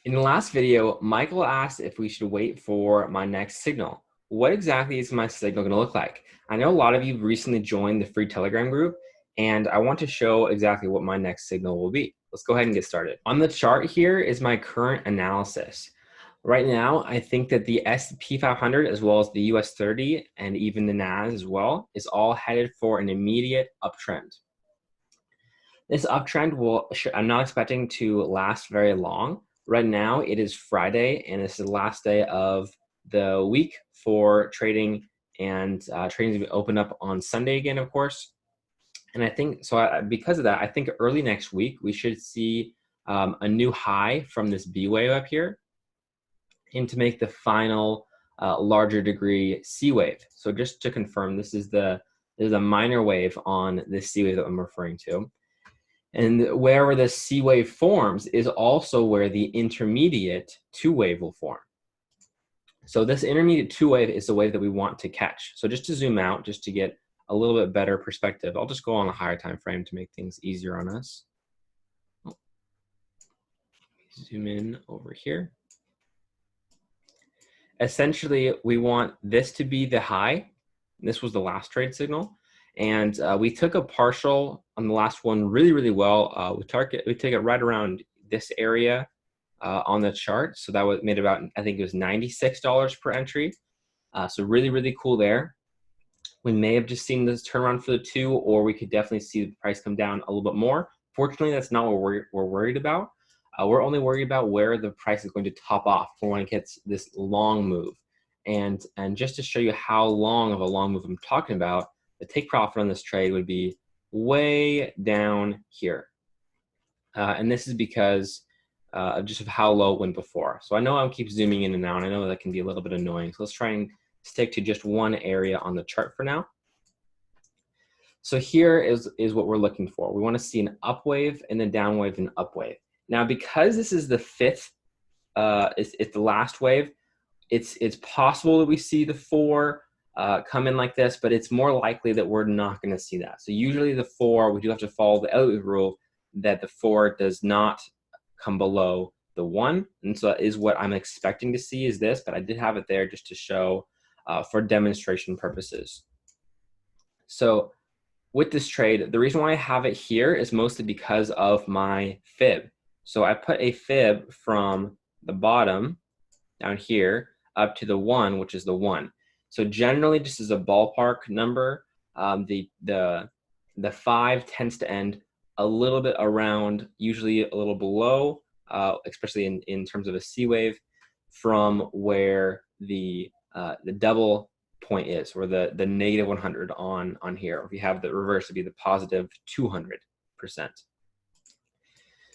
In the last video, Michael asked if we should wait for my next signal. What exactly is my signal going to look like? I know a lot of you recently joined the free Telegram group, and I want to show exactly what my next signal will be. Let's go ahead and get started. On the chart here is my current analysis. Right now, I think that the SP500 as well as the US30 and even the NAS as well is all headed for an immediate uptrend. This uptrend I'm not expecting to last very long. Right now, it is Friday, and this is the last day of the week for trading, and trading is going to open up on Sunday again, of course. And I think, because of that, I think early next week, we should see a new high from this B wave up here, and to make the final larger degree C wave. So just to confirm, this is a minor wave on this C wave that I'm referring to. And wherever the C wave forms is also where the intermediate 2 wave will form. So this intermediate 2 wave is the wave that we want to catch. So just to zoom out, just to get a little bit better perspective, I'll just go on a higher time frame to make things easier on us. Zoom in over here. Essentially, we want this to be the high. This was the last trade signal. And we took a partial on the last one really well. We take it right around this area on the chart. So that made about, I think it was $96 per entry. So really cool there. We may have just seen this turnaround for the 2, or we could definitely see the price come down a little bit more. Fortunately, that's not what we're worried about. We're only worried about where the price is going to top off for when it gets this long move. And just to show you how long of a long move I'm talking about, the take profit on this trade would be way down here. And this is because just of how low it went before. So I know I'll keep zooming in and out. I know that can be a little bit annoying. So let's try and stick to just one area on the chart for now. So here is what we're looking for. We want to see an up wave and then down wave and up wave. Now, because this is the 5th, it's the last wave, it's possible that we see the 4 come in like this, but it's more likely that we're not going to see that. So usually the 4, we do have to follow the Elliott rule that the 4 does not come below the 1. And so that is what I'm expecting to see is this, but I did have it there just to show for demonstration purposes. So with this trade, the reason why I have it here is mostly because of my fib. So I put a fib from the bottom down here up to the 1, which is the 1. So generally, just as a ballpark number, the 5 tends to end a little bit around, usually a little below, especially in terms of a C wave, from where the double point is, or the negative 100 on here. If you have the reverse, it'd be the positive 200%.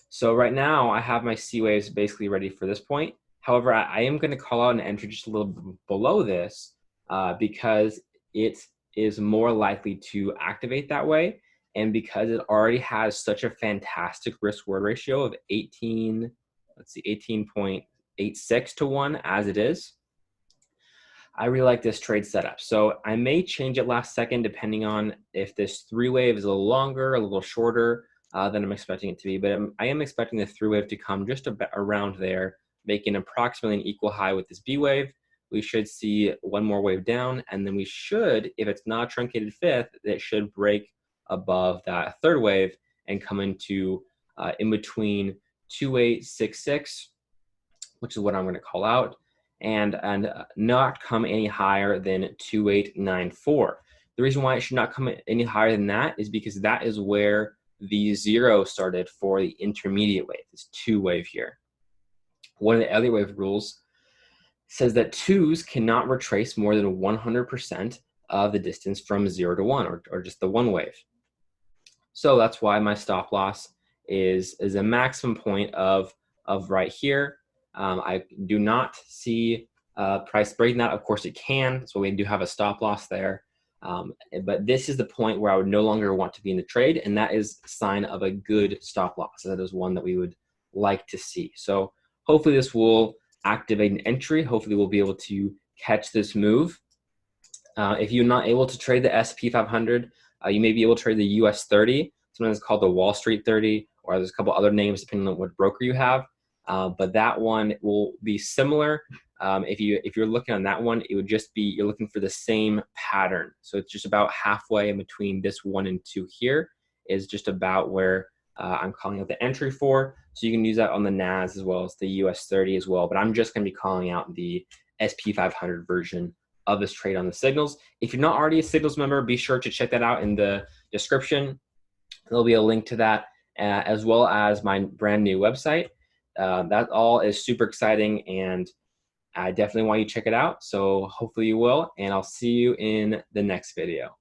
So right now, I have my C waves basically ready for this point. However, I am going to call out an entry just a little bit below this, because it is more likely to activate that way, and because it already has such a fantastic risk-reward ratio of 18.86 to 1 as it is. I really like this trade setup. So I may change it last second depending on if this 3 wave is a little longer, a little shorter than I'm expecting it to be, but I am expecting the 3 wave to come just around there, making approximately an equal high with this B wave. We should see 1 more wave down, and then we should, if it's not a truncated 5th, it should break above that 3rd wave and come into in between 2866, which is what I'm going to call out, and not come any higher than 2894. The reason why it should not come any higher than that is because that is where the 0 started for the intermediate wave, this 2 wave here. One of the Elliott wave rules says that 2s cannot retrace more than 100% of the distance from 0 to 1, or just the 1 wave. So that's why my stop loss is a maximum point of right here. I do not see price breaking that. Of course it can, so we do have a stop loss there. But this is the point where I would no longer want to be in the trade, and that is a sign of a good stop loss. That is one that we would like to see. So hopefully this will activate an entry. Hopefully we'll be able to catch this move. If you're not able to trade the SP500, you may be able to trade the US30. Sometimes it's called the Wall Street 30, or there's a couple other names depending on what broker you have. but that one will be similar. If you're looking on that one, it would just be, you're looking for the same pattern. So it's just about halfway in between this 1 and 2 here is just about where I'm calling out the entry for. So you can use that on the NAS as well as the US30 as well. But I'm just going to be calling out the SP500 version of this trade on the signals. If you're not already a signals member, be sure to check that out in the description. There'll be a link to that, as well as my brand new website. That all is super exciting, and I definitely want you to check it out. So hopefully you will, and I'll see you in the next video.